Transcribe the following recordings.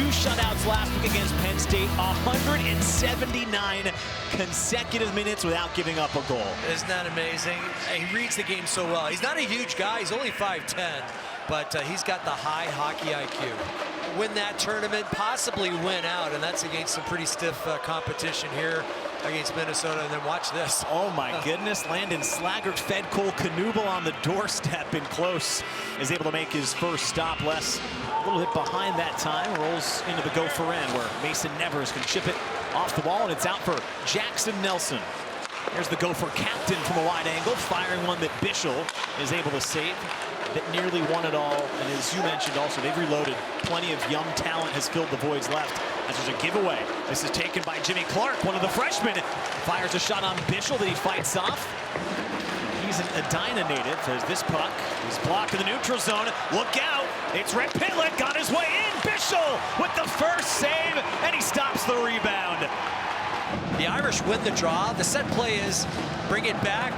2 shutouts last week against Penn State, 179 consecutive minutes without giving up a goal. Isn't that amazing? He reads the game so well. He's not a huge guy, he's only 5'10", but he's got the high hockey IQ. Win that tournament, possibly win out, and that's against some pretty stiff competition here against Minnesota. And then watch this. Oh my goodness, Landon Slaggert fed Cole Knuble on the doorstep and close. Is able to make his first stop. Less a little bit behind that time, rolls into the gopher end where Mason Nevers can chip it off the wall, and it's out for Jackson Nelson. Here's the Gopher captain from a wide angle, firing one that Bischel is able to save. That nearly won it all, and as you mentioned also, they've reloaded. Plenty of young talent has filled the voids left as there's a giveaway. This is taken by Jimmy Clark, one of the freshmen. Fires a shot on Bischel that he fights off. He's an Edina native as this puck is blocked in the neutral zone. Look out, it's Red Pitlick on his way in. Bischel with the first save, and he stops the rebound. The Irish win the draw. The set play is bring it back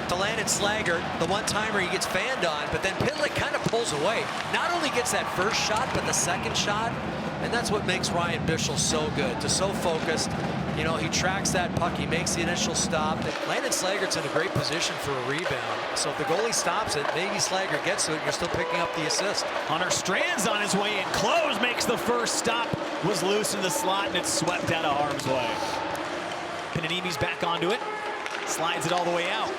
to Landon Slaggert. The one-timer he gets fanned on, but then Pitlick kind of pulls away. Not only gets that first shot, but the second shot, and that's what makes Ryan Bischel so good, so focused. You know, he tracks that puck, he makes the initial stop. Landon Slaggert's in a great position for a rebound. So if the goalie stops it, maybe Slaggert gets to it, and you're still picking up the assist. Hunter Strand's on his way in. Close makes the first stop. Was loose in the slot, and it's swept out of harm's way. Pinanimi's back onto it. Slides it all the way out.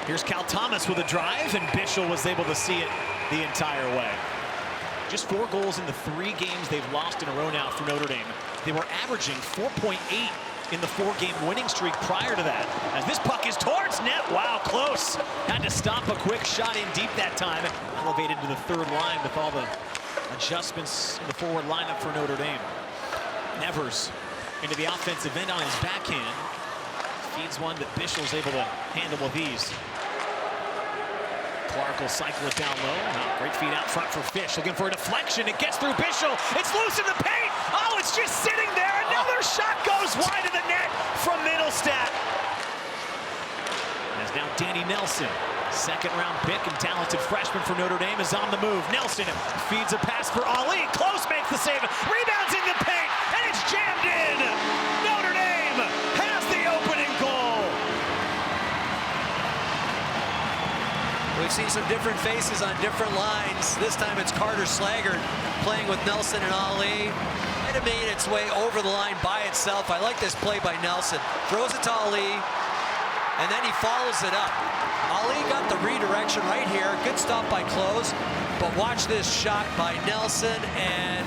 Here's Cal Thomas with a drive, and Bischel was able to see it the entire way. Just 4 goals in the 3 games they've lost in a row now for Notre Dame. They were averaging 4.8 in the 4-game winning streak prior to that. As this puck is towards net, wow, close. Had to stop a quick shot in deep that time. Elevated to the 3rd line with all the adjustments in the forward lineup for Notre Dame. Nevers into the offensive end on his backhand. Feeds one that Bischel's able to handle with ease. Clark will cycle it down low. Great feed out front for Fish. Looking for a deflection. It gets through Bischel. It's loose in the paint. Oh, it's just sitting there. Another shot goes wide of the net from Middlestat. As now Danny Nelson, 2nd-round pick and talented freshman for Notre Dame, is on the move. Nelson feeds a pass for Ali. Close makes the save. Rebounds in the paint, and it's jammed in. Notre Dame has the opening goal. We've seen some different faces on different lines. This time it's Carter Slaggert playing with Nelson and Ali. It made its way over the line by itself. I like this play by Nelson. Throws it to Ali, and then he follows it up. Ali got the redirection right here. Good stop by Close, but watch this shot by Nelson, and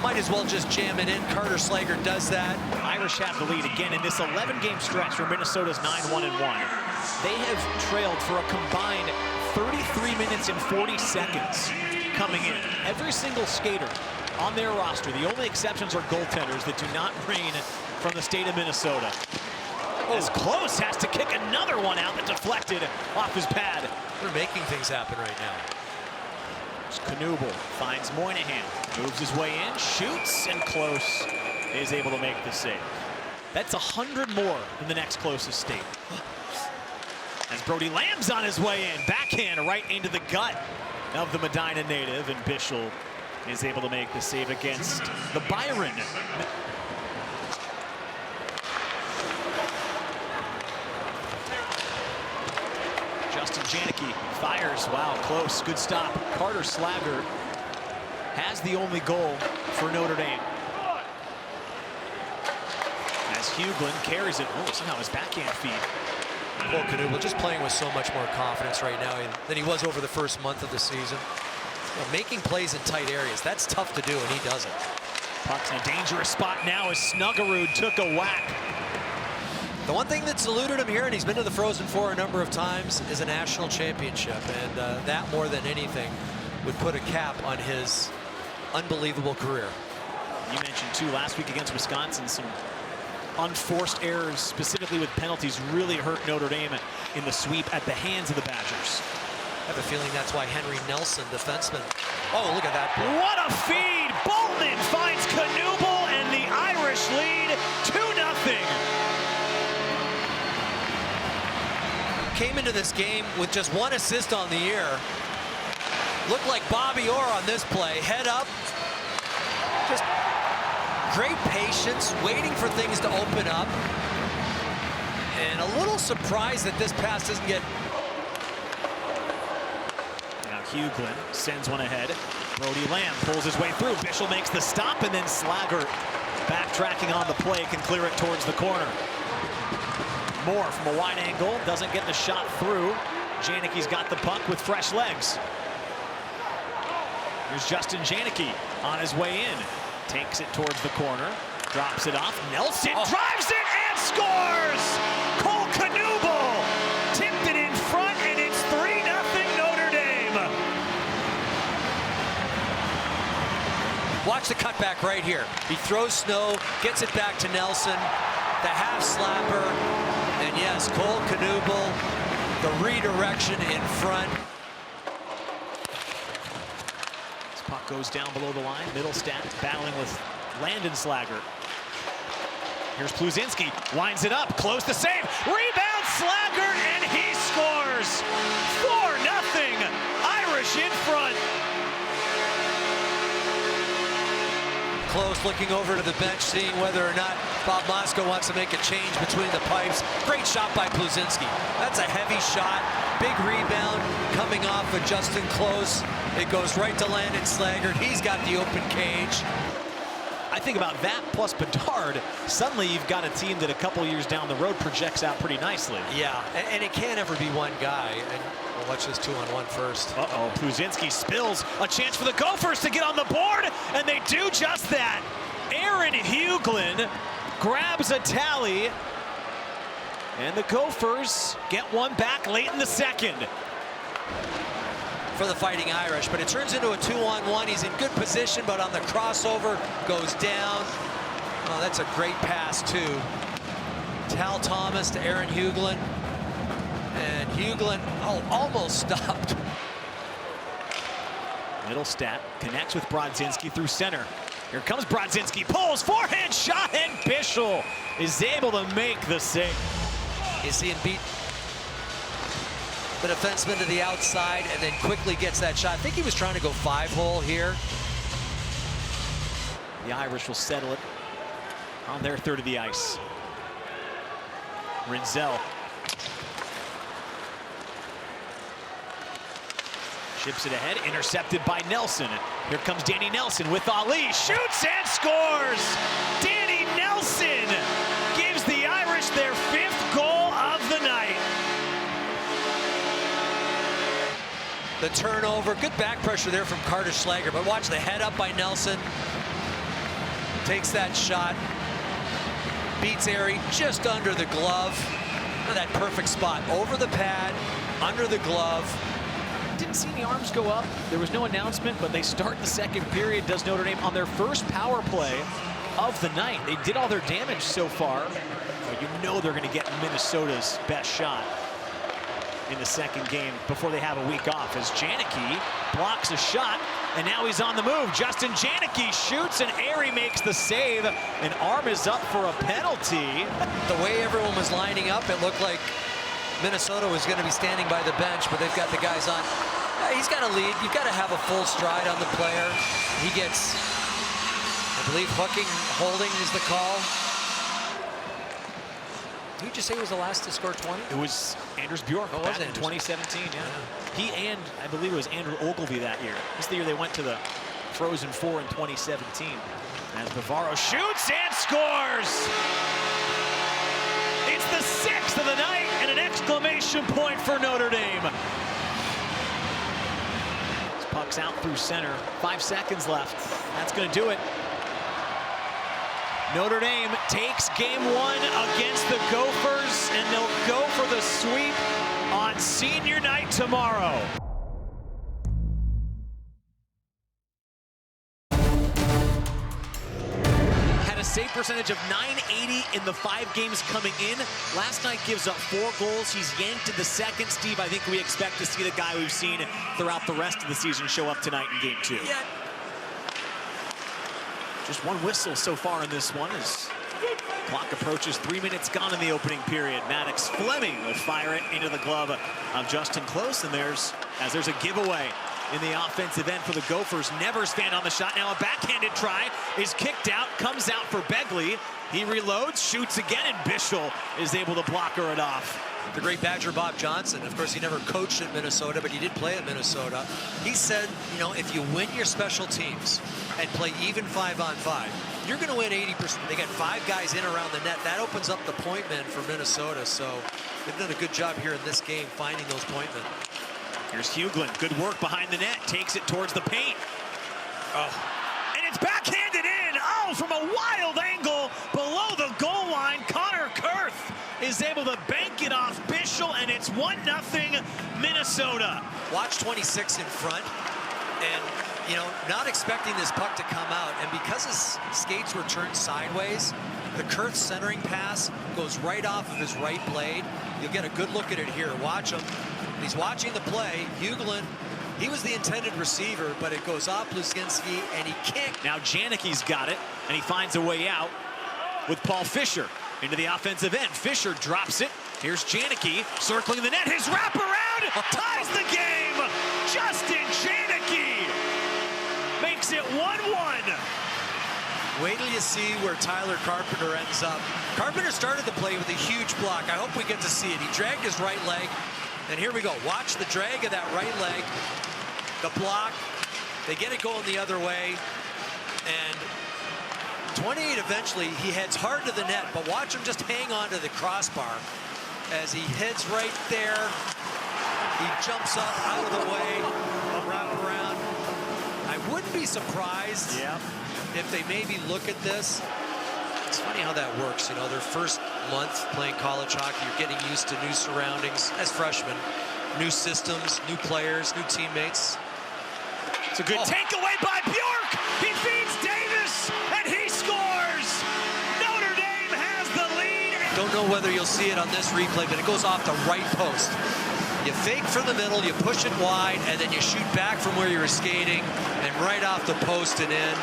might as well just jam it in. Carter Slaggert does that. Irish have the lead again in this 11-game stretch where Minnesota's 9-1-1. They have trailed for a combined 33 minutes and 40 seconds coming in. Every single skater on their roster, the only exceptions are goaltenders that do not reign from the state of Minnesota. As Close has to kick another one out that deflected off his pad. They're making things happen right now. Knuble finds Moynihan, moves his way in, shoots, and Close is able to make the save. That's 100 more than the next closest state. As Brody Lamb's on his way in, backhand right into the gut of the Medina native, and Bischel is able to make the save against the Byron. Justin Janicki fires, wow, Close, good stop. Carter Slaggert has the only goal for Notre Dame. As Huglin carries it, oh, somehow his backhand feed. Cole Knuble just playing with so much more confidence right now than he was over the first month of the season. You know, making plays in tight areas, that's tough to do, and he does it. Puck's in a dangerous spot now as Snuggerud took a whack. The one thing that's eluded him here, and he's been to the Frozen Four a number of times, is a national championship. And that, more than anything, would put a cap on his unbelievable career. You mentioned, too, last week against Wisconsin, some unforced errors, specifically with penalties, really hurt Notre Dame in the sweep at the hands of the Badgers. I have a feeling that's why Henry Nelson, defenseman. Oh, look at that. What a feed! Bolton finds Knuble, and the Irish lead 2-0. Came into this game with just 1 assist on the year. Looked like Bobby Orr on this play. Head up, Just great patience, waiting for things to open up. And a little surprised that this pass doesn't get... Now Hughlin sends one ahead. Brody Lamb pulls his way through. Bischel makes the stop, and then Slaggert, backtracking on the play, can clear it towards the corner. Moore from a wide angle, doesn't get the shot through. Janicki's got the puck with fresh legs. Here's Justin Janicki on his way in. Takes it towards the corner, drops it off. Nelson drives it and scores! Cole Knuble tipped it in front, and it's 3-0 Notre Dame. Watch the cutback right here. He throws Snow, gets it back to Nelson, the half slapper, and yes, Cole Knuble, the redirection in front. This puck goes down below the line. Middlestat battling with Landon Slaggert. Here's Pluzinski, winds it up, close the save, rebound Slaggert, and he scores! 4-0, Irish in front. Close, looking over to the bench, seeing whether or not Bob Mosko wants to make a change between the pipes. Great shot by Pluzinski. That's a heavy shot, big rebound coming off of Justin Close. It goes right to Landon Slaggert. He's got the open cage. I think about that plus Bedard, suddenly you've got a team that a couple years down the road projects out pretty nicely. Yeah, and it can't ever be one guy. And we'll watch this 2-on-1 first. Uh-oh, Pluzinski spills a chance for the Gophers to get on the board, and they do just that. Aaron Hughlin grabs a tally, and the Gophers get one back late in the second. For the Fighting Irish, but it turns into a 2-on-1. He's in good position, but on the crossover, goes down. Oh, that's a great pass, too. Tal Thomas to Aaron Hughlin. And Hughlin, almost stopped. Middlestat connects with Brodzinski through center. Here comes Brodzinski, pulls, forehand shot, and Bischel is able to make the save. You see him beat the defenseman to the outside and then quickly gets that shot. I think he was trying to go 5-hole here. The Irish will settle it on their third of the ice. Rinzel chips it ahead, intercepted by Nelson. Here comes Danny Nelson with Ali, shoots and scores! Danny Nelson gives the Irish their 5th goal of the night. The turnover, good back pressure there from Carter Schlager, but watch the head up by Nelson. Takes that shot, beats Airy just under the glove. That perfect spot, over the pad, under the glove. Didn't see any arms go up. There was no announcement, but they start the second period, does Notre Dame, on their first power play of the night. They did all their damage so far, but you know they're gonna get Minnesota's best shot in the second game before they have a week off, as Janicki blocks a shot, and now he's on the move. Justin Janicki shoots, and Airy makes the save, and arm is up for a penalty. The way everyone was lining up, it looked like Minnesota was going to be standing by the bench, but they've got the guys on. He's got a lead. You've got to have a full stride on the player. He gets, I believe, holding is the call. Who did you say was the last to score 20? It was Anders Bjork back in 2017, yeah. He and, I believe it was Andrew Ogilvy that year. This is the year they went to the Frozen Four in 2017. As Bavaro shoots and scores! It's the 6th of the night and an exclamation point for Notre Dame. This puck's out through center. 5 seconds left. That's going to do it. Notre Dame takes game 1 against the Gophers, and they'll go for the sweep on senior night tomorrow. Had a save percentage of .980 in the 5 games coming in. Last night gives up 4 goals. He's yanked in the second. Steve, I think we expect to see the guy we've seen throughout the rest of the season show up tonight in game 2. Yeah. Just 1 whistle so far in this one as clock approaches 3 minutes gone in the opening period. Maddox Fleming will fire it into the glove of Justin Close, and there's a giveaway. in the offensive end for the Gophers. Nevers fanned on the shot. Now a backhanded try is kicked out, comes out for Begley. He reloads, shoots again, and Bischel is able to blocker it off. The great Badger Bob Johnson, of course, he never coached at Minnesota, but he did play at Minnesota. He said, you know, if you win your special teams and play even 5-on-5, you're going to win 80%. They got 5 guys in around the net. That opens up the point men for Minnesota. So they've done a good job here in this game finding those point men. Here's Hughlin. Good work behind the net. Takes it towards the paint. Oh. And it's backhanded in. Oh, from a wild angle below the goal line. Connor Kurth is able to bank it off Bischel, and it's 1-0 Minnesota. Watch 26 in front, and you know, not expecting this puck to come out, and because his skates were turned sideways, the Kurth centering pass goes right off of his right blade. You'll get a good look at it here. Watch him. He's watching the play. Hughlin, he was the intended receiver, but it goes off Luzinski, and he can't. Now Janicki's got it, and he finds a way out with Paul Fisher into the offensive end. Fisher drops it. Here's Janicki circling the net. His wraparound ties the game. Justin Janicki makes it 1-1. Wait till you see where Tyler Carpenter ends up. Carpenter started the play with a huge block. I hope we get to see it. He dragged his right leg, and here we go. Watch the drag of that right leg, the block. They get it going the other way, and 28 eventually, he heads hard to the net, but watch him just hang on to the crossbar as he heads right there. He jumps up out of the way, a wraparound. I wouldn't be surprised if they maybe look at this. It's funny how that works, you know, their first month playing college hockey, you're getting used to new surroundings as freshmen, new systems, new players, new teammates. It's a good takeaway by Bjork. He feeds Davis, and he scores. Notre Dame has the lead. Don't know whether you'll see it on this replay, but it goes off the right post. You fake for the middle, you push it wide, and then you shoot back from where you were skating, and right off the post and in.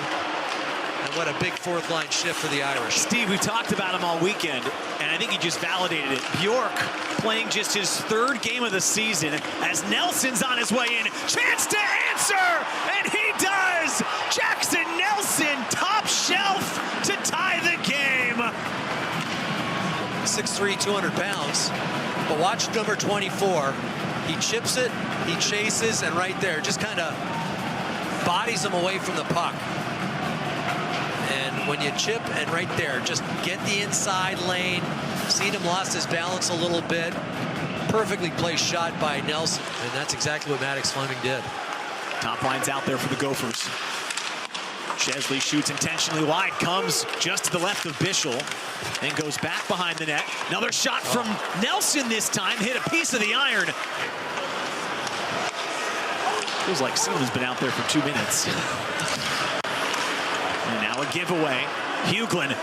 And what a big fourth line shift for the Irish. Steve, we talked about him all weekend, and I think he just validated it. Bjork playing just his 3rd game of the season as Nelson's on his way in. Chance to answer, and he does! Jackson Nelson, top shelf to tie the game. 6'3", 200 pounds. But watch number 24. He chips it, he chases, and right there, just kind of bodies him away from the puck. And when you chip, and right there, just get the inside lane. Seedham lost his balance a little bit. Perfectly placed shot by Nelson, and that's exactly what Maddox Fleming did. Top line's out there for the Gophers. Chesley shoots intentionally wide, comes just to the left of Bischel, and goes back behind the net. Another shot from Nelson this time, hit a piece of the iron. Feels like Seedham's been out there for 2 minutes. And now a giveaway. Hughlin.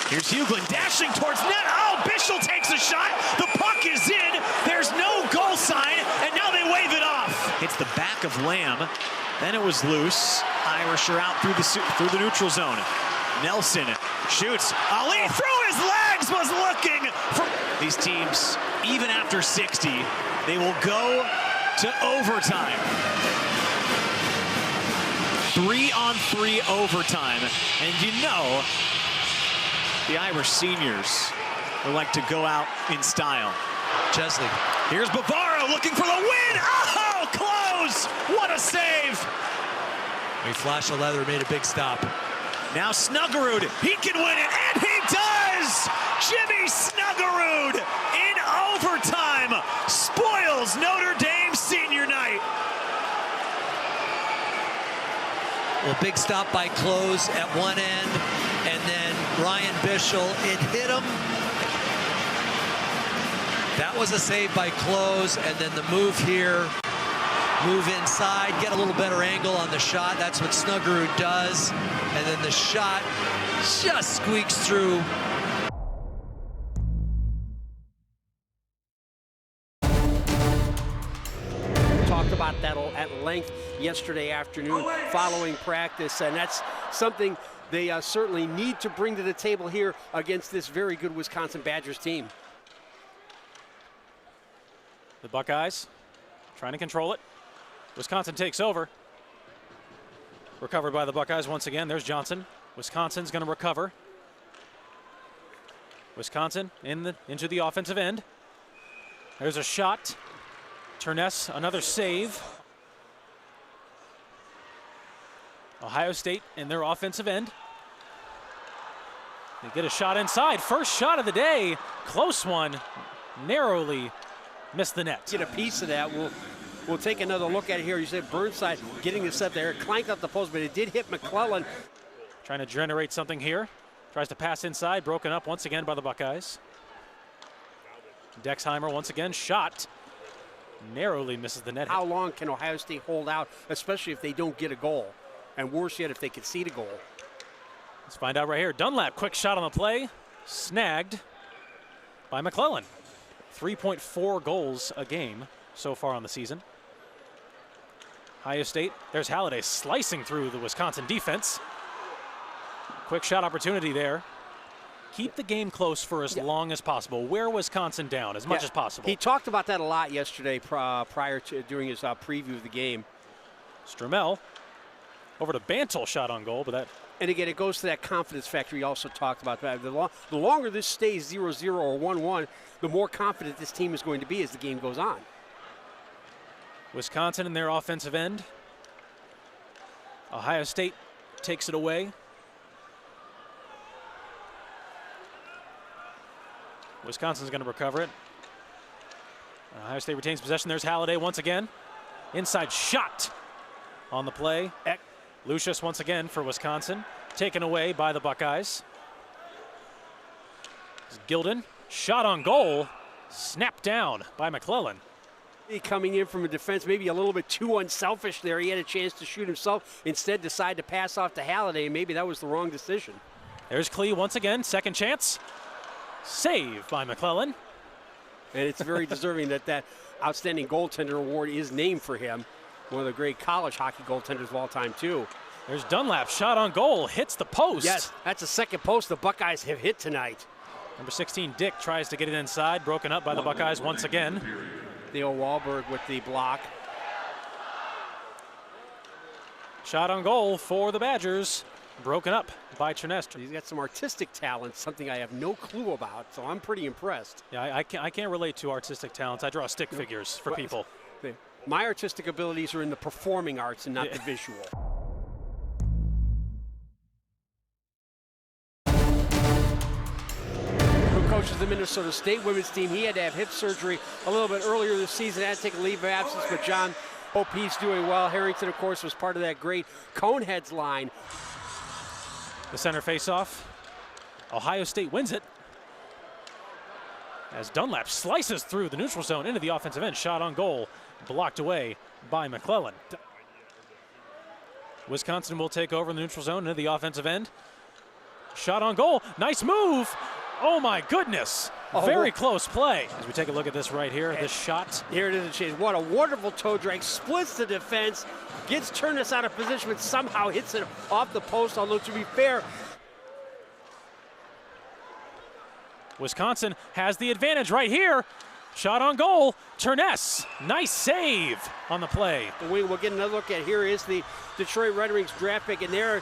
Here's Hughlin dashing towards net. Oh, Bischel takes a shot. The puck is in. There's no goal sign, and now they wave it off. Hits the back of Lamb. Then it was loose. Irish are out through the neutral zone. Nelson shoots. Ali through his legs was looking for these teams. Even after 60, they will go to overtime. 3-on-3 overtime. And you know, the Irish seniors would like to go out in style. Chesley. Here's Bavaro looking for the win. Oh, close. What a save. He flashed the leather, made a big stop. Now Snuggerud, he can win it, and he does! Jimmy Snuggerud in overtime spoils Notre Dame senior night. Well, big stop by Close at one end, and then Ryan Bischel, it hit him. That was a save by Close, and then the move here. Move inside, get a little better angle on the shot. That's what Snuggerud does. And then the shot just squeaks through. Talked about that at length yesterday afternoon following practice, and that's something they certainly need to bring to the table here against this very good Wisconsin Badgers team. The Buckeyes trying to control it. Wisconsin takes over. Recovered by the Buckeyes once again. There's Johnson. Wisconsin's going to recover. Wisconsin into the offensive end. There's a shot. Turness, another save. Ohio State in their offensive end. They get a shot inside. First shot of the day. Close one. Narrowly missed the net. Get a piece of that. We'll take another look at it here. You said Burnside getting this up there. It clanked up the post, but it did hit McClellan. Trying to generate something here. Tries to pass inside. Broken up once again by the Buckeyes. Dexheimer once again. Shot. Narrowly misses the net. How long can Ohio State hold out, especially if they don't get a goal? And worse yet, if they concede a goal. Let's find out right here. Dunlap, quick shot on the play. Snagged by McClellan. 3.4 goals a game so far on the season. Ohio State, there's Halliday slicing through the Wisconsin defense. Quick shot opportunity there. Keep the game close for as long as possible. Wear Wisconsin down as much as possible. He talked about that a lot yesterday during his preview of the game. Stromell over to Bantle, shot on goal, but that. And again, it goes to that confidence factor he also talked about. The longer this stays 0-0 or 1-1, the more confident this team is going to be as the game goes on. Wisconsin in their offensive end. Ohio State takes it away. Wisconsin's going to recover it. Ohio State retains possession. There's Halliday once again. Inside shot on the play. Lucius once again for Wisconsin. Taken away by the Buckeyes. Gilden. Shot on goal. Snapped down by McClellan. Coming in from a defense, maybe a little bit too unselfish there. He had a chance to shoot himself. Instead, decided to pass off to Halliday. Maybe that was the wrong decision. There's Klee once again. Second chance. Save by McClellan. And it's very deserving that outstanding goaltender award is named for him. One of the great college hockey goaltenders of all time, too. There's Dunlap, shot on goal, hits the post. Yes, that's the second post the Buckeyes have hit tonight. Number 16, Dick, tries to get it inside, broken up by the Buckeyes once again. Theo Wahlberg with the block. Shot on goal for the Badgers, broken up by Ternest. He's got some artistic talent, something I have no clue about, so I'm pretty impressed. Yeah, I can't relate to artistic talents. I draw stick figures for people. My artistic abilities are in the performing arts and not the visual. Who coaches the Minnesota State women's team? He had to have hip surgery a little bit earlier this season. Had to take a leave of absence, but John, hope he's doing well. Harrington, of course, was part of that great Coneheads line. The center faceoff. Ohio State wins it. As Dunlap slices through the neutral zone into the offensive end. Shot on goal. Blocked away by McClellan. Wisconsin will take over in the neutral zone into the offensive end. Shot on goal. Nice move. Oh my goodness. Very close play. As we take a look at this right here, this shot. Here it is. What a wonderful toe drag. Splits the defense. Gets Turness out of position, but somehow hits it off the post. Although, to be fair, Wisconsin has the advantage right here. Shot on goal. Terness. Nice save on the play. We'll get another look at here is the Detroit Red Wings draft pick, and there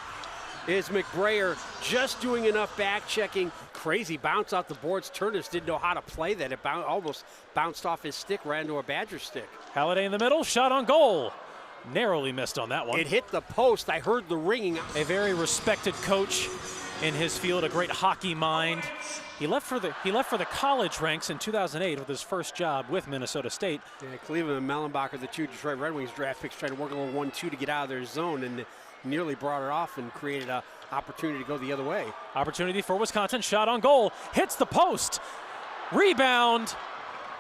is McBrayer just doing enough back checking. Crazy bounce off the boards. Turness didn't know how to play that. It almost bounced off his stick right into a Badger stick. Halliday in the middle. Shot on goal. Narrowly missed on that one. It hit the post. I heard the ringing. A very respected coach in his field, a great hockey mind. He left for the college ranks in 2008 with his first job with Minnesota State. Yeah, Cleveland and Mellenbacher, the two Detroit Red Wings draft picks, tried to work a little 1-2 to get out of their zone and nearly brought it off and created an opportunity to go the other way. Opportunity for Wisconsin. Shot on goal. Hits the post. Rebound.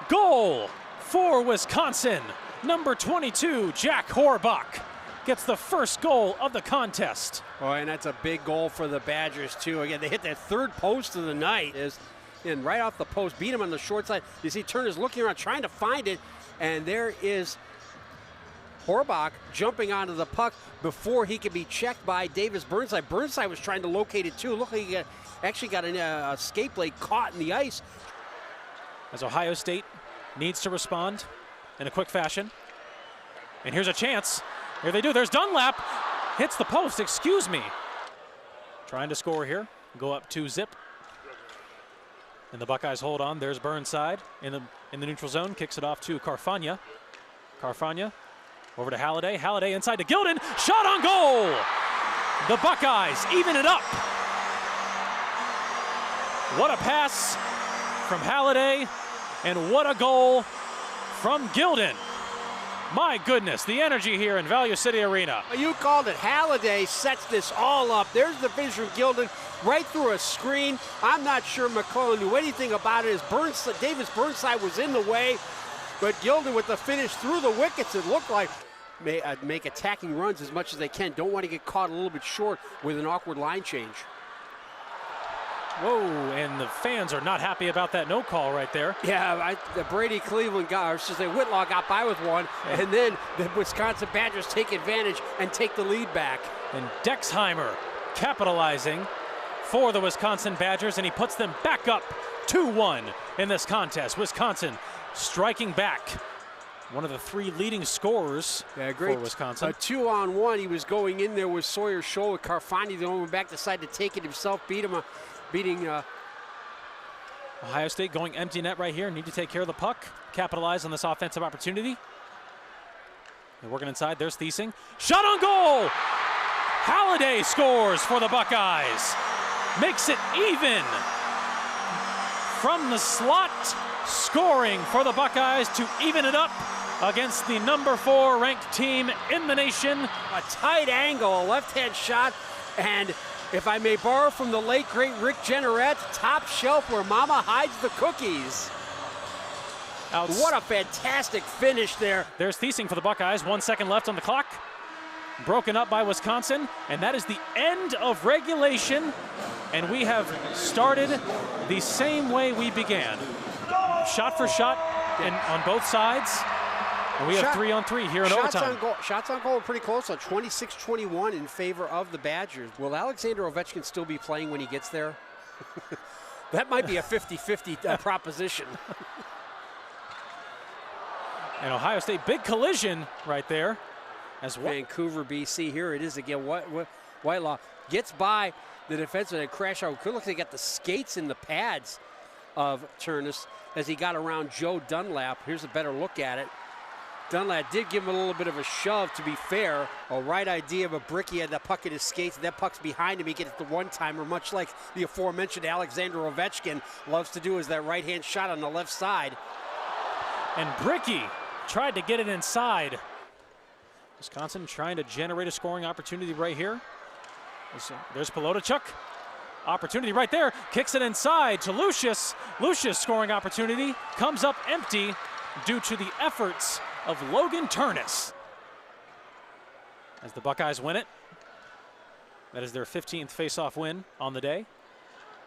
Goal for Wisconsin. Number 22, Jack Horbach, gets the first goal of the contest. Oh, and that's a big goal for the Badgers, too. Again, they hit that third post of the night. And right off the post, beat him on the short side. You see Turner's looking around, trying to find it, and there is Horbach jumping onto the puck before he could be checked by Davis Burnside. Burnside was trying to locate it, too. Look like he actually got an skate blade caught in the ice. As Ohio State needs to respond in a quick fashion. And here's a chance. Here they do. There's Dunlap. Hits the post. Excuse me. Trying to score here. Go up 2-0. And the Buckeyes hold on. There's Burnside in the neutral zone. Kicks it off to Carfagna. Carfagna over to Halliday. Halliday inside to Gilden. Shot on goal. The Buckeyes even it up. What a pass from Halliday, and what a goal from Gilden. My goodness, the energy here in Value City Arena. You called it. Halliday sets this all up. There's the vision of Gilden right through a screen. I'm not sure McClellan knew anything about it as Davis Burnside was in the way, but Gilden with the finish through the wickets, it looked like make attacking runs as much as they can. Don't want to get caught a little bit short with an awkward line change. Whoa, and the fans are not happy about that no call right there. Yeah, the Brady Cleveland guy, or should say Whitlaw got by with one, and then the Wisconsin Badgers take advantage and take the lead back. And Dexheimer capitalizing for the Wisconsin Badgers, and he puts them back up 2-1 in this contest. Wisconsin striking back. One of the 3 leading scorers for Wisconsin. A 2-on-1. He was going in there with Sawyer Scholl with Carfagna. The one back, decided to take it himself, beating Ohio State going empty net right here. Need to take care of the puck. Capitalize on this offensive opportunity. They're working inside. There's Thiesing. Shot on goal! Halliday scores for the Buckeyes. Makes it even. From the slot, scoring for the Buckeyes to even it up against the number 4 ranked team in the nation. A tight angle, a left-hand shot, and if I may borrow from the late, great Rick Jenneret, top shelf where mama hides the cookies. What a fantastic finish there. There's Thiesing for the Buckeyes. 1 second left on the clock. Broken up by Wisconsin, and that is the end of regulation. And we have started the same way we began. Shot for shot and on both sides. And we have 3-on-3 here in overtime. Shots on goal are pretty close, so 26-21 in favor of the Badgers. Will Alexander Ovechkin still be playing when he gets there? That might be a 50-50 proposition. And Ohio State, big collision right there. As Vancouver, BC, here it is again. Whitelaw gets by the defenseman and crash out. Could look like they got the skates in the pads of Turnus as he got around Joe Dunlap. Here's a better look at it. Dunlap did give him a little bit of a shove, to be fair. A right idea of a brick. He had the puck in his skates, and that puck's behind him. He gets the one-timer, much like the aforementioned Alexander Ovechkin loves to do, is that right-hand shot on the left side. And Bricky tried to get it inside. Wisconsin trying to generate a scoring opportunity right here. There's Pelotachuk. Opportunity right there. Kicks it inside to Lucius. Lucius scoring opportunity comes up empty due to the efforts of Logan Turnus. As the Buckeyes win it. That is their 15th face-off win on the day.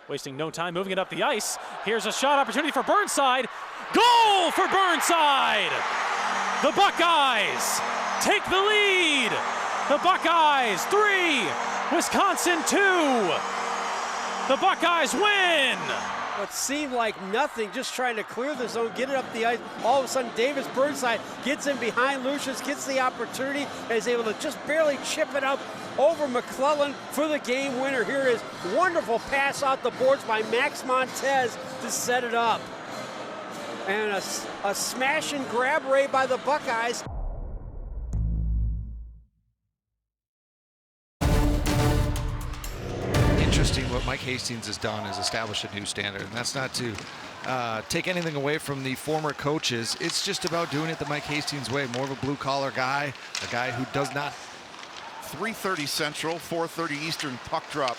Wasting no time, moving it up the ice. Here's a shot opportunity for Burnside. Goal for Burnside! The Buckeyes take the lead. The Buckeyes 3, Wisconsin 2. The Buckeyes win. What seemed like nothing, just trying to clear the zone, get it up the ice. All of a sudden, Davis Burnside gets in behind Lucius, gets the opportunity, and is able to just barely chip it up over McClellan for the game winner. Here is wonderful pass off the boards by Max Montez to set it up. And a smash and grab ray by the Buckeyes. Interesting what Mike Hastings has done is establish a new standard, and that's not to take anything away from the former coaches. It's just about doing it the Mike Hastings way, more of a blue-collar guy, a guy who does not. 3:30 Central, 4:30 Eastern puck drop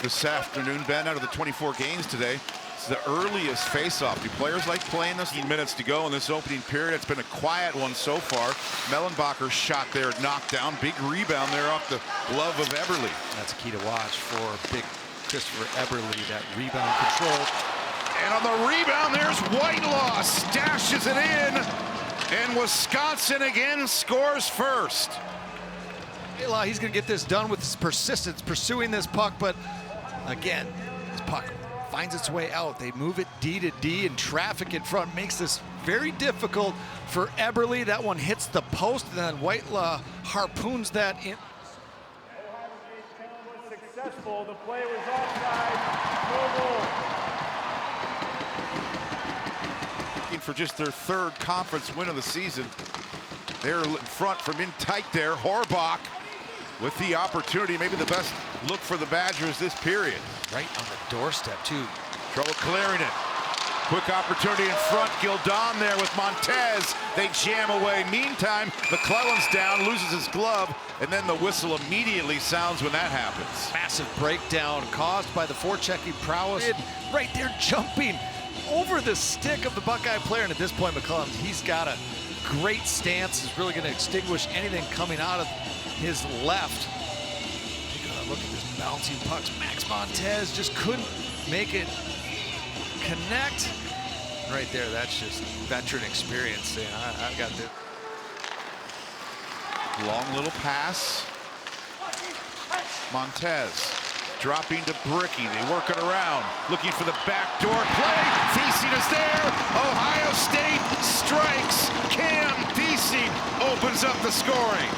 this afternoon. Ben, out of the 24 games today, it's the earliest face-off. Do players like playing this? 15 minutes to go in this opening period. It's been a quiet one so far. Mellenbacher's shot there knocked down. Big rebound there off the glove of Eberle. That's a key to watch for big Christopher Eberle, that rebound control. And on the rebound, there's Whitelaw. Stashes it in. And Wisconsin again scores first. Whitelaw, he's going to get this done with his persistence, pursuing this puck. But again, this puck finds its way out. They move it D to D, and traffic in front makes this very difficult for Eberle. That one hits the post, and then Whitelaw harpoons that in. Successful. The play was offside. No goal. For just their third conference win of the season. They're in front from in tight there. Horbach with the opportunity, maybe the best look for the Badgers this period. Right on the doorstep, too. Trouble clearing it. Quick opportunity in front. Gildon there with Montez. They jam away. Meantime, McClellan's down, loses his glove, and then the whistle immediately sounds when that happens. Massive breakdown caused by the forechecking prowess. Right there jumping over the stick of the Buckeye player. And at this point, McClellan, he's got a great stance. Is really going to extinguish anything coming out of his left. Take a look at this bouncing pucks. Max Montez just couldn't make it connect. Right there, that's just veteran experience saying, I got this. Long little pass. Montez dropping to Bricky. They work it around, looking for the backdoor play. Thiesing is there. Ohio State strikes. Cam Thiesing opens up the scoring.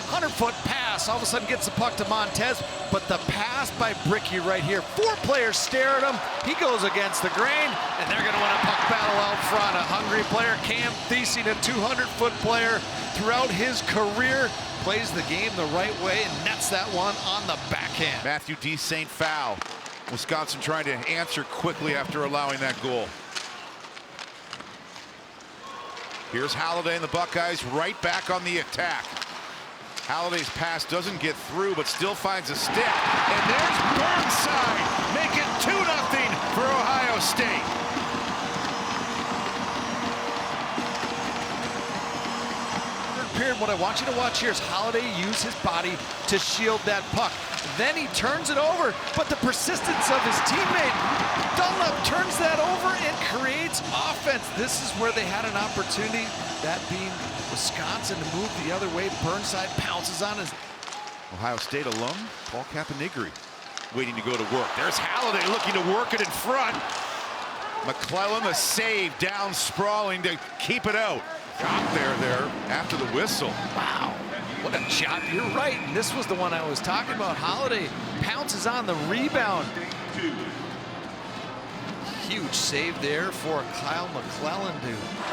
100-foot pass, all of a sudden gets the puck to Montez, but the pass by Bricky right here. 4 players stare at him. He goes against the grain, and they're going to win a puck battle out front. A hungry player, Cam Thiesing, a 200-foot player throughout his career, plays the game the right way and nets that one on the backhand. Matthew D. St. foul. Wisconsin trying to answer quickly after allowing that goal. Here's Halliday and the Buckeyes right back on the attack. Halliday's pass doesn't get through, but still finds a stick. And there's Burnside, make it 2-0 for Ohio State. Third period, what I want you to watch here is Halliday use his body to shield that puck. Then he turns it over, but the persistence of his teammate, Dunlap, turns that over and creates offense. This is where they had an opportunity, that being Wisconsin, to move the other way. Burnside pounces on his. Ohio State alum, Paul Caponigri, waiting to go to work. There's Halliday looking to work it in front. McClellan, the save, down sprawling to keep it out. Got there after the whistle. Wow, what a job. You're right, and this was the one I was talking about. Halliday pounces on the rebound. Huge save there for Kyle McClellan.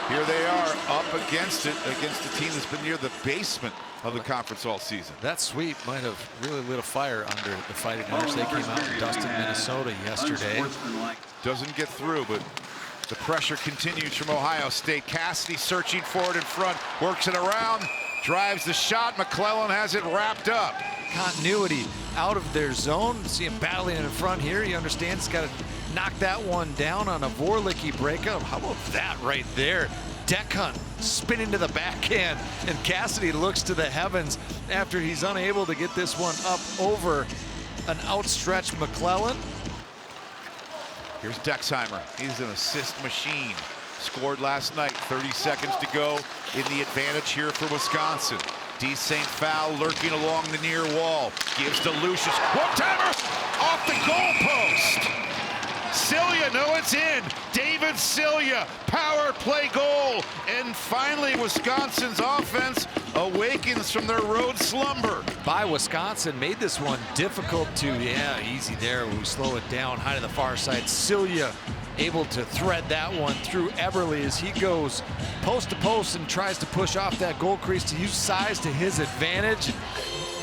Here they are up against it, against a team that's been near the basement of the conference all season. That sweep might have really lit a fire under the Fighting Irish. They came out and dusted Minnesota yesterday. Doesn't get through, but the pressure continues from Ohio State. Cassidy searching for it in front, works it around, drives the shot. McClellan has it wrapped up. Continuity out of their zone. See him battling in front here. He understands he's got to knock that one down on a Vorlicki breakup. How about that right there? Deck hunt, spinning to the backhand, and Cassidy looks to the heavens after he's unable to get this one up over an outstretched McClellan. Here's Dexheimer. He's an assist machine. Scored last night. 30 seconds to go in the advantage here for Wisconsin. D. St. Foul lurking along the near wall. Gives to Lucius. One-timer off the goalpost. Cilia, no, it's in. David Cilia, power play goal. And finally, Wisconsin's offense awakens from their road slumber. By Wisconsin, made this one difficult to, easy there. We slow it down, high to the far side. Cilia able to thread that one through Eberle as he goes post to post and tries to push off that goal crease to use size to his advantage.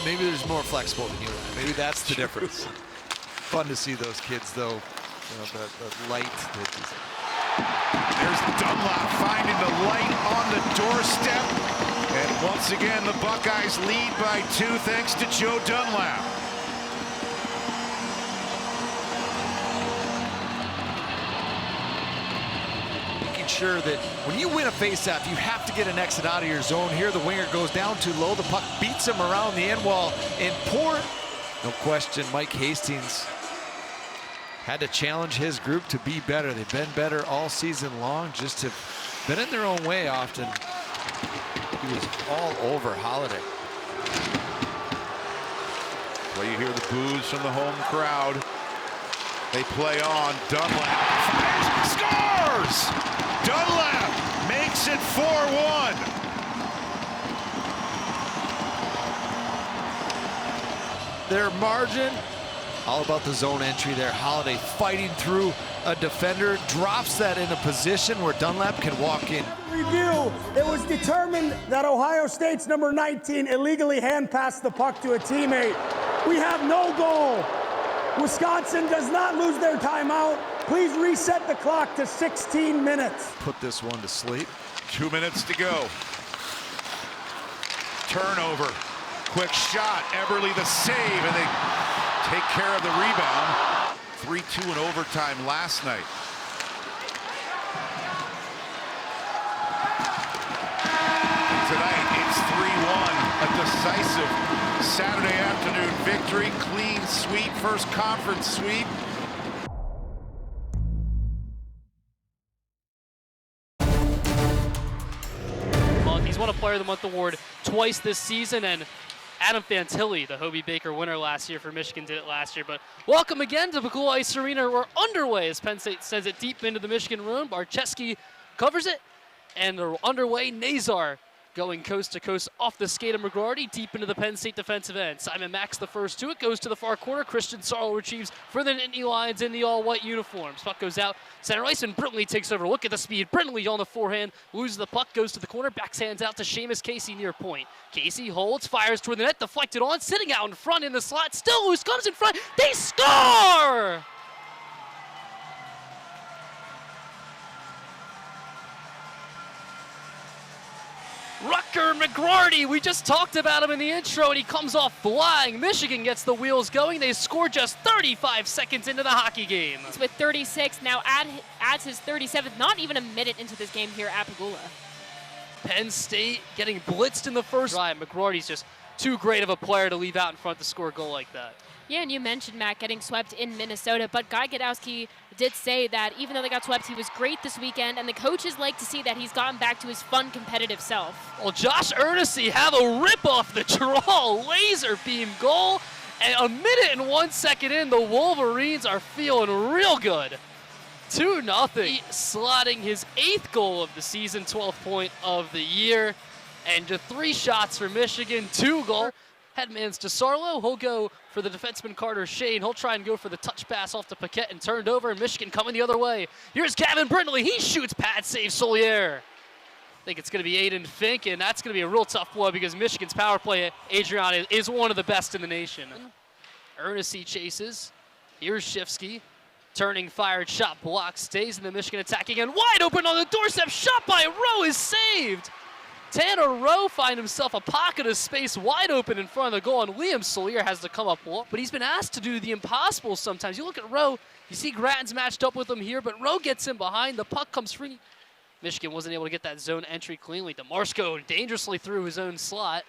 Maybe there's more flexible than you are. Maybe that's the difference. Fun to see those kids, though. You know, the light. There's Dunlap finding the light on the doorstep. And once again, the Buckeyes lead by 2 thanks to Joe Dunlap. Making sure that when you win a faceoff, you have to get an exit out of your zone. Here, the winger goes down too low. The puck beats him around the end wall. And poor, no question, Mike Hastings had to challenge his group to be better. They've been better all season long, just have been in their own way often. He was all over Halliday. Well, you hear the boos from the home crowd. They play on. Dunlap fires, scores! Dunlap makes it 4-1. Their margin, all about the zone entry there. Holiday fighting through a defender, drops that in a position where Dunlap can walk in. Review, it was determined that Ohio State's number 19 illegally hand passed the puck to a teammate. We have no goal. Wisconsin does not lose their timeout. Please reset the clock to 16 minutes. Put this one to sleep. 2 minutes to go. Turnover. Quick shot. Eberle the save, and they take care of the rebound. 3-2 in overtime last night. Tonight, it's 3-1. A decisive Saturday afternoon victory. Clean sweep, first conference sweep. He's won a Player of the Month award twice this season, and Adam Fantilli, the Hobie Baker winner last year for Michigan, did it last year. But welcome again to Pagula Ice Arena. We're underway as Penn State sends it deep into the Michigan room. Barczewski covers it, and they're underway. Nazar going coast to coast off the skate of McGroarty deep into the Penn State defensive end. Simon Max the first to it, goes to the far corner. Christian Sarl retrieves for the Nittany Lions in the all-white uniforms. Puck goes out center ice, and Brindley takes over. Look at the speed. Brindley on the forehand, loses the puck, goes to the corner, backhands out to Seamus Casey near point. Casey holds, fires toward the net, deflected on, sitting out in front in the slot, still loose, comes in front, they score! Rutger McGroarty, we just talked about him in the intro, and he comes off flying. Michigan gets the wheels going. They score just 35 seconds into the hockey game. He's with 36, now adds his 37th, not even a minute into this game here at Pagula. Penn State getting blitzed in the first drive. McGroarty's just too great of a player to leave out in front to score a goal like that. Yeah, and you mentioned, Matt, getting swept in Minnesota, but Guy Gadowski did say that even though they got swept, he was great this weekend, and the coaches like to see that he's gotten back to his fun, competitive self. Well, Josh Earnesty have a rip off the draw, laser beam goal, and a minute and 1 second in, the Wolverines are feeling real good. 2-0, slotting his 8th goal of the season, 12th point of the year, and just 3 shots for Michigan, 2 goals. Headman's to Sarlo. He'll go for the defenseman Carter Shane. He'll try and go for the touch pass off to Paquette and turned over, and Michigan coming the other way. Here's Gavin Brindley. He shoots, pad save Solier. I think it's going to be Aiden Fink, and that's going to be a real tough one because Michigan's power play, Adrian, is one of the best in the nation. Earnesty chases. Here's Shifsky. Turning, fired, shot blocked, stays in the Michigan attack again. Wide open on the doorstep, shot by Rowe is saved. Tanner Rowe finds himself a pocket of space wide open in front of the goal, and Liam Solier has to come up. But he's been asked to do the impossible sometimes. You look at Rowe, you see Gratton's matched up with him here, but Rowe gets in behind. The puck comes free. Michigan wasn't able to get that zone entry cleanly. DeMarco dangerously through his own slot.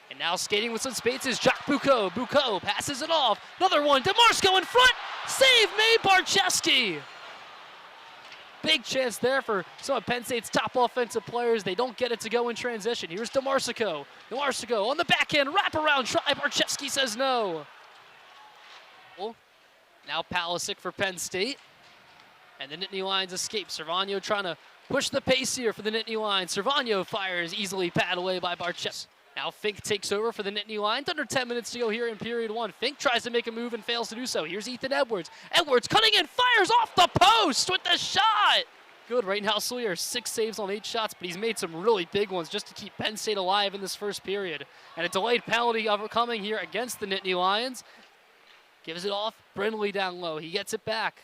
And now skating with some space is Jacques Bucco. Bucco passes it off. Another one. DeMarco in front. Save made, Barczewski. Big chance there for some of Penn State's top offensive players. They don't get it to go in transition. Here's DeMarco. DeMarco on the backhand, wraparound try. Barczewski says no. Now Palisic for Penn State. And the Nittany Lions escape. Servagno trying to push the pace here for the Nittany Lions. Servagno fires easily, pad away by Barczewski. Now Fink takes over for the Nittany Lions. Under 10 minutes to go here in period 1. Fink tries to make a move and fails to do so. Here's Ethan Edwards. Edwards cutting in, fires off the post with the shot. Good right now, Solier, 6 saves on 8 shots, but he's made some really big ones just to keep Penn State alive in this first period. And a delayed penalty overcoming here against the Nittany Lions. Gives it off, Brindley down low. He gets it back.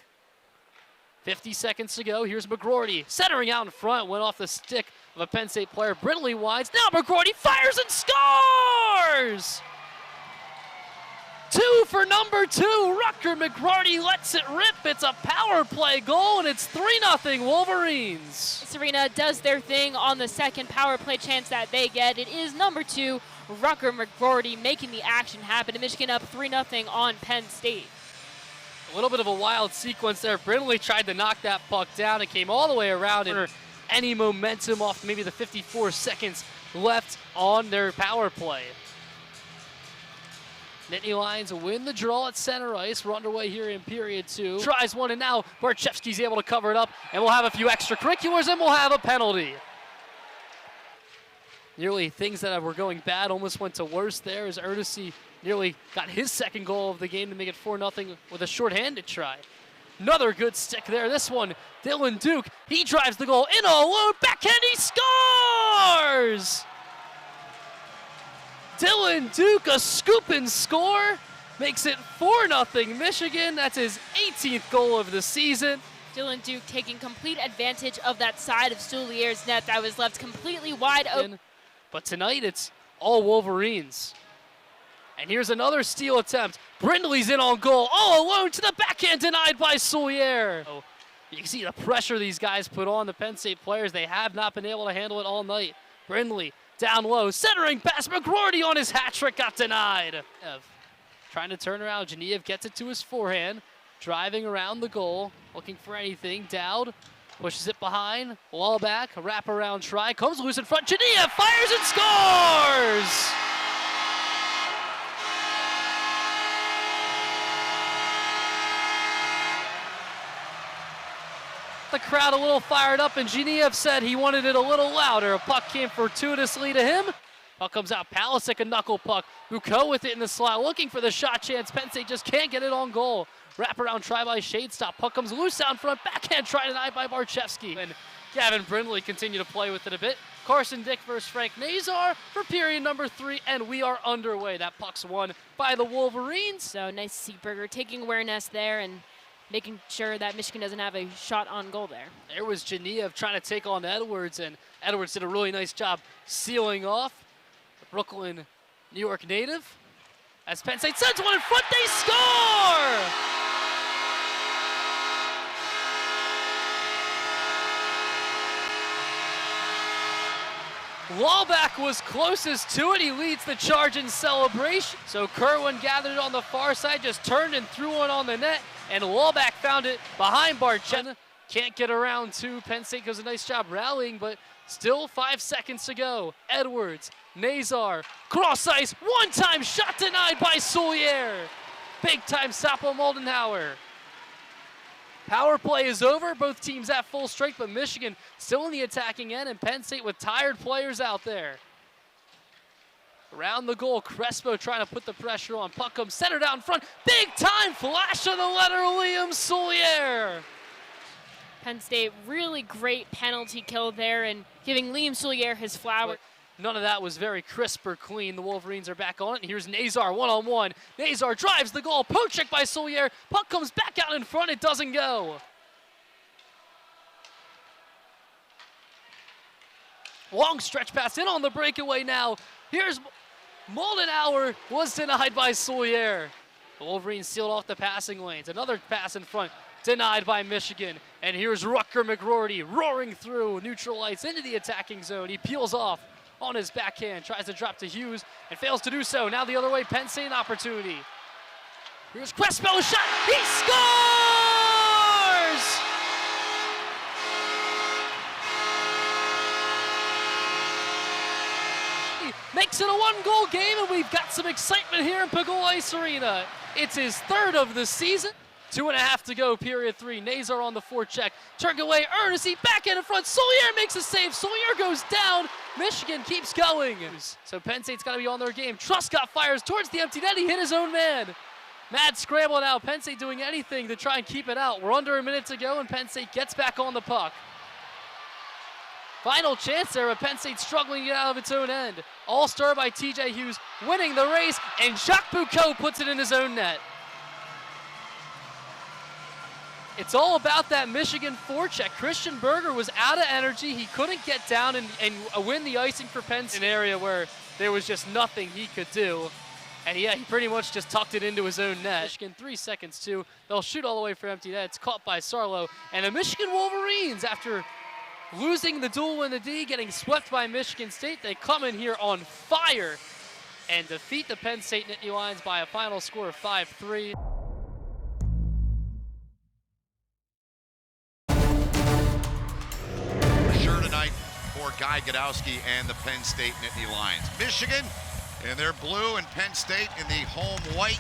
50 seconds to go. Here's McGroarty centering out in front. Went off the stick of a Penn State player. Brindley wides. Now McGroarty fires and scores! 2 for number 2. Rutger McGroarty lets it rip. It's a power play goal, and it's 3-0 Wolverines. Serena does their thing on the second power play chance that they get. It is number 2, Rutger McGroarty, making the action happen. And Michigan up 3-0 on Penn State. A little bit of a wild sequence there. Brindley tried to knock that puck down and came all the way around, and any momentum off maybe the 54 seconds left on their power play. Nittany Lions win the draw at center ice. We're underway here in period 2. Tries one, and now Barchevsky's able to cover it up, and we'll have a few extracurriculars, and we'll have a penalty. Nearly things that were going bad almost went to worse there as Erdős nearly got his second goal of the game to make it 4-0 with a shorthanded try. Another good stick there. This one, Dylan Duke, he drives the goal in all alone. Backhand, he scores! Dylan Duke, a scoop and score, makes it 4-0 Michigan. That's his 18th goal of the season. Dylan Duke taking complete advantage of that side of Soulier's net that was left completely wide open. But tonight it's all Wolverines. And here's another steal attempt. Brindley's in on goal, all alone to the backhand, denied by Soulier. Oh, you can see the pressure these guys put on the Penn State players. They have not been able to handle it all night. Brindley down low, centering pass. McGroarty on his hat trick got denied. Trying to turn around. Geniev gets it to his forehand. Driving around the goal, looking for anything. Dowd pushes it behind. Wall back, a wraparound try. Comes loose in front. Geniev fires and scores! The crowd a little fired up, and Geniev said he wanted it a little louder. A puck came fortuitously to him. Puck comes out. Palisic, a knuckle puck. Bucco with it in the slot, looking for the shot chance. Penn State just can't get it on goal. Wraparound try by Shadestop. Puck comes loose out in front. Backhand try denied by Barchevsky. And Gavin Brindley continue to play with it a bit. Carson Dick versus Frank Nazar for period number 3, and we are underway. That puck's won by the Wolverines. So nice to see Berger taking awareness there and making sure that Michigan doesn't have a shot on goal there. There was Geniev trying to take on Edwards, and Edwards did a really nice job sealing off the Brooklyn, New York native. As Penn State sends one in front, they score! Wallback was closest to it. He leads the charge in celebration. So Kerwin gathered it on the far side, just turned and threw one on the net, and Wallback found it behind Barchevsky. Can't get around to Penn State does a nice job rallying, but still 5 seconds to go. Edwards, Nazar, cross ice, one-time shot denied by Soulier. Big-time Sapo Moldenhauer. Power play is over. Both teams at full strength, but Michigan still in the attacking end, and Penn State with tired players out there. Around the goal, Crespo trying to put the pressure on. Puck comes centered out in front. Big time flash of the letter, Liam Soulier. Penn State, really great penalty kill there and giving Liam Soulier his flower. None of that was very crisp or clean. The Wolverines are back on it. And here's Nazar one-on-one. Nazar drives the goal. Poke check by Soulier. Puck comes back out in front. It doesn't go. Long stretch pass in on the breakaway now. Here's Moldenhauer, was denied by Soulier. The Wolverines sealed off the passing lanes. Another pass in front, denied by Michigan. And here's Rutger McGroarty roaring through neutral ice into the attacking zone. He peels off on his backhand, tries to drop to Hughes and fails to do so. Now the other way, Penn State an opportunity. Here's Crespo's shot, he scores! Makes it a one-goal game, and we've got some excitement here in Pagol Ice Arena. It's his 3rd of the season. 2.5 to go, period 3. Nazar on the forecheck. Turned away, Erdős back in front. Soulier makes a save. Soulier goes down. Michigan keeps going. So Penn State's got to be on their game. Truscott fires towards the empty net. He hit his own man. Mad scramble now. Penn State doing anything to try and keep it out. We're under a minute to go, and Penn State gets back on the puck. Final chance there, but Penn State struggling to get out of its own end. All-star by TJ Hughes, winning the race, and Jacques Bucco puts it in his own net. It's all about that Michigan forecheck. Christian Berger was out of energy. He couldn't get down and win the icing for Penn State. An area where there was just nothing he could do. And yeah, he pretty much just tucked it into his own net. Michigan 3 seconds too. They'll shoot all the way for empty net. It's caught by Sarlo. And the Michigan Wolverines, after losing the duel in the D, getting swept by Michigan State, they come in here on fire and defeat the Penn State Nittany Lions by a final score of 5-3. Sure tonight for Guy Gadowski and the Penn State Nittany Lions. Michigan in their blue, and Penn State in the home white.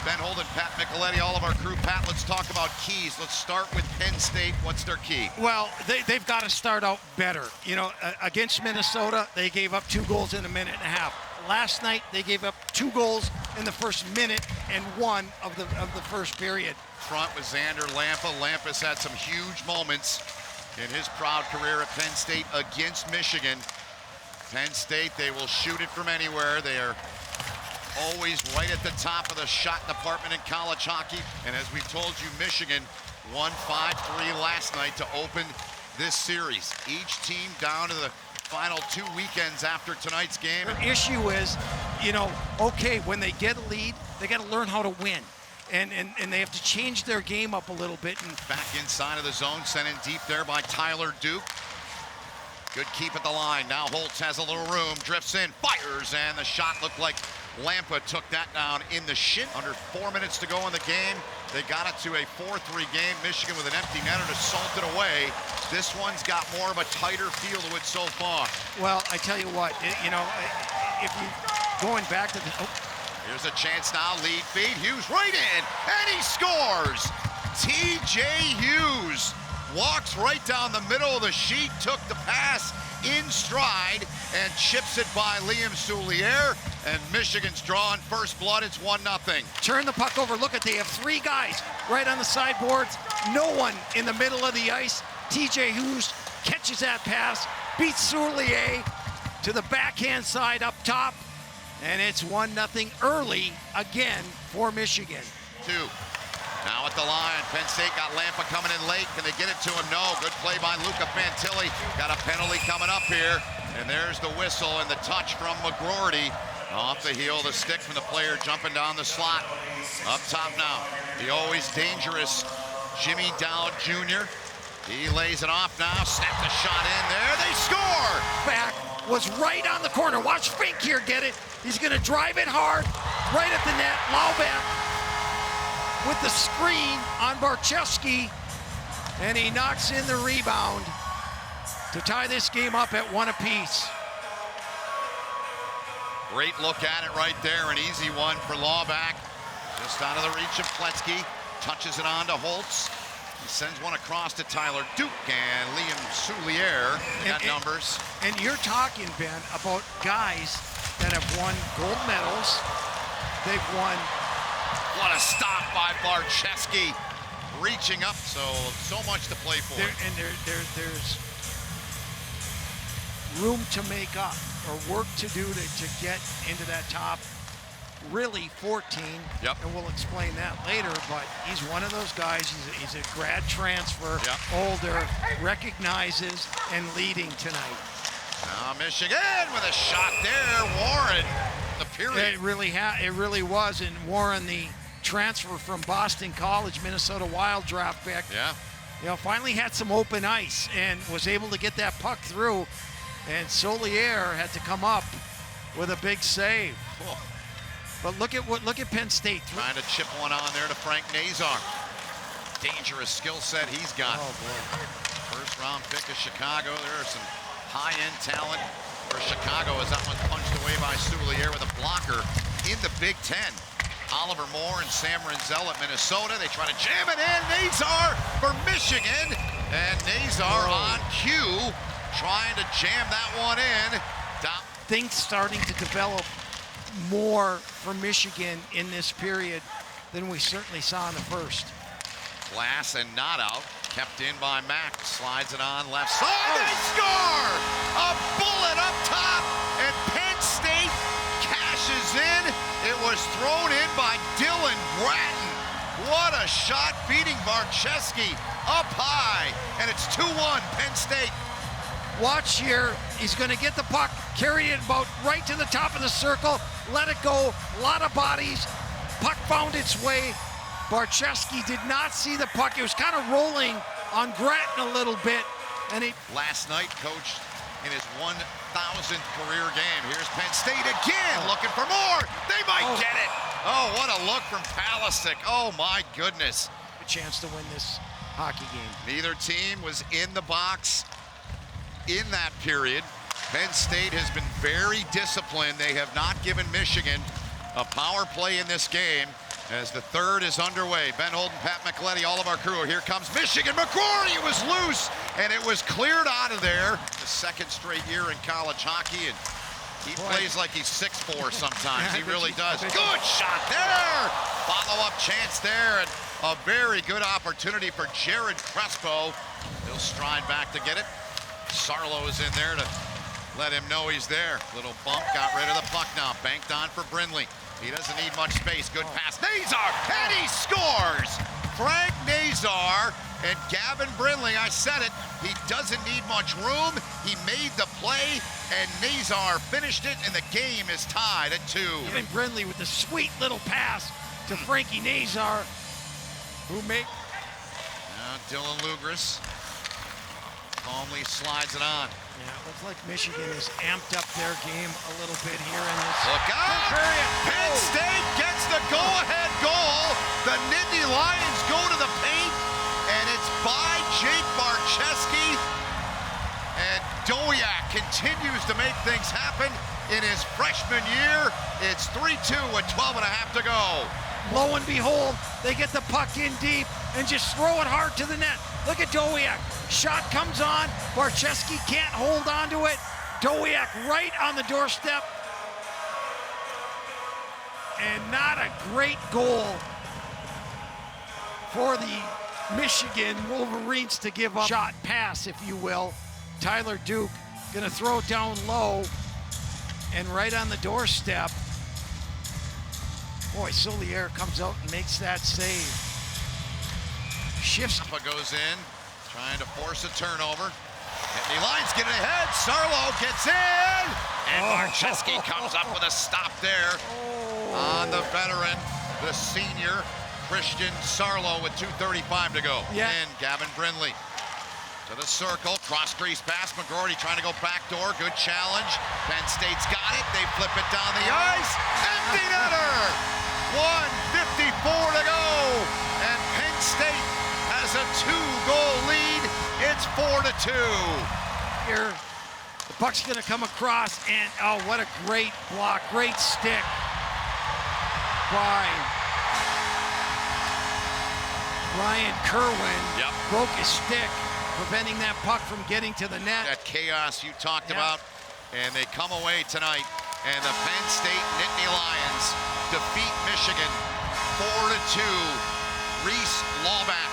Ben Holden, Pat Micheletti, all of our crew. Pat, let's talk about keys. Let's start with Penn State. What's their key? Well, they've got to start out better. You know, against Minnesota, they gave up 2 goals in a minute and a half. Last night, they gave up 2 goals in the first minute and 1 of the first period. Front with Xander Lampa. Lampa's had some huge moments in his proud career at Penn State against Michigan. Penn State, they will shoot it from anywhere. They are always right at the top of the shot department in college hockey. And as we told you, Michigan won 5-3 last night to open this series. Each team down to the final 2 weekends after tonight's game. The issue is, you know, okay, when they get a lead, they got to learn how to win. And they have to change their game up a little bit. And back inside of the zone, sent in deep there by Tyler Duke. Good keep at the line. Now Holtz has a little room, drifts in, fires, and the shot looked like Lampa took that down in the shin. Under 4 minutes to go in the game. They got it to a 4-3 game. Michigan with an empty netter to salt it away. This one's got more of a tighter feel to it so far. Well, I tell you what, you know, if you going back to the... Here's a chance now, lead feed. Hughes right in, and he scores! TJ Hughes walks right down the middle of the sheet, took the pass in stride, and chips it by Liam Souliere, and Michigan's drawing first blood. It's 1-0. Turn the puck over. Look at, they have 3 guys right on the sideboards. No one in the middle of the ice. TJ Hughes catches that pass, beats Souliere to the backhand side up top, and it's 1-0 early again for Michigan. 2. Now at the line, Penn State got Lampa coming in late. Can they get it to him? No. Good play by Luca Fantilli. Got a penalty coming up here. And there's the whistle and the touch from McGroarty. Off the heel, the stick from the player jumping down the slot. Up top now, the always dangerous Jimmy Dowd Jr. He lays it off now, snap the shot in there. They score! Back was right on the corner. Watch Fink here get it. He's going to drive it hard, right at the net. Lauback with the screen on Barczewski, and he knocks in the rebound to tie this game up at 1 apiece. Great look at it right there, an easy one for Lauback. Just out of the reach of Pletzky, touches it on to Holtz. He sends one across to Tyler Duke and Liam Souliere. Got numbers. And you're talking, Ben, about guys that have won gold medals. They've won. What a stop by Barczewski, reaching up, so much to play for. There's room to make up or work to do to get into that top, really 14. Yep. And we'll explain that later, but he's one of those guys, he's a grad transfer, yep. Older, recognizes and leading tonight. Now Michigan with a shot there, Warren, the period. It really was, and Warren, the transfer from Boston College, Minnesota Wild draft pick. Yeah. You know, finally had some open ice and was able to get that puck through, and Souliere had to come up with a big save. Cool. But look at Penn State. Trying to chip one on there to Frank Nazar. Dangerous skill set he's got. Oh, boy. First round pick of Chicago. There are some high-end talent for Chicago as that one's punched away by Souliere with a blocker in the Big Ten. Oliver Moore and Sam Renzel at Minnesota. They try to jam it in. Nazar for Michigan. And Nazar on cue, trying to jam that one in. Things starting to develop more for Michigan in this period than we certainly saw in the first. Glass and not out. Kept in by Mack. Slides it on left side. They score! A bullet up top. And Penn State cashes in. It was thrown in by Dylan Bratton. What a shot, beating Barczewski up high. And it's 2-1 Penn State. Watch here. He's going to get the puck, carry it about right to the top of the circle, let it go. A lot of bodies. Puck found its way. Barczewski did not see the puck. It was kind of rolling on Grattan a little bit. And he last night coached in his 1,000th career game. Here's Penn State again, looking for more. They might get it. Oh, what a look from Palisic. Oh, my goodness. A chance to win this hockey game. Neither team was in the box in that period. Penn State has been very disciplined. They have not given Michigan a power play in this game as the third is underway. Ben Holden, Pat McLetty, all of our crew. Here comes Michigan. McCrory, it was loose, and it was cleared out of there. The second straight year in college hockey, and he plays like he's 6'4" sometimes. He really does. Good shot there. Follow-up chance there, and a very good opportunity for Jared Crespo. He'll stride back to get it. Sarlo is in there to let him know he's there. Little bump, got rid of the puck now. Banked on for Brindley. He doesn't need much space. Good pass. Nazar, and he scores! Frank Nazar and Gavin Brindley, I said it, he doesn't need much room. He made the play, and Nazar finished it, and the game is tied at 2. Gavin Brindley with the sweet little pass to Frankie Nazar, who made... Now Dylan Lugris calmly slides it on. Yeah, it looks like Michigan has amped up their game a little bit here in this. Look out! Penn State gets the go-ahead goal. The Nittany Lions go to the paint, and it's by Jake Barcheski. And Dowiak continues to make things happen in his freshman year. It's 3-2 with 12 and a half to go. Lo and behold, they get the puck in deep and just throw it hard to the net. Look at Dowiak. Shot comes on. Barcheski can't hold on to it. Dowiak right on the doorstep. And not a great goal for the Michigan Wolverines to give up. Shot pass, if you will. Tyler Duke gonna throw it down low and right on the doorstep. Boy, Solier comes out and makes that save. Shifts. Goes in, trying to force a turnover. Nittany Lions get it ahead. Sarlo gets in, and Barcheski comes up with a stop there on the veteran, the senior Christian Sarlo with 2:35 to go. Yeah. And Gavin Brindley to the circle, cross crease pass. McGroarty trying to go back door. Good challenge. Penn State's got it. They flip it down the ice. Empty netter. 1:54 to go, and Penn State has a 2-goal lead. It's 4-2. Here, the puck's gonna come across, and oh, what a great block, great stick by Ryan Kerwin. Yep. Broke his stick, preventing that puck from getting to the net. That chaos you talked about, and they come away tonight, and the Penn State Nittany Lions defeat Michigan 4-2. Reese Lawback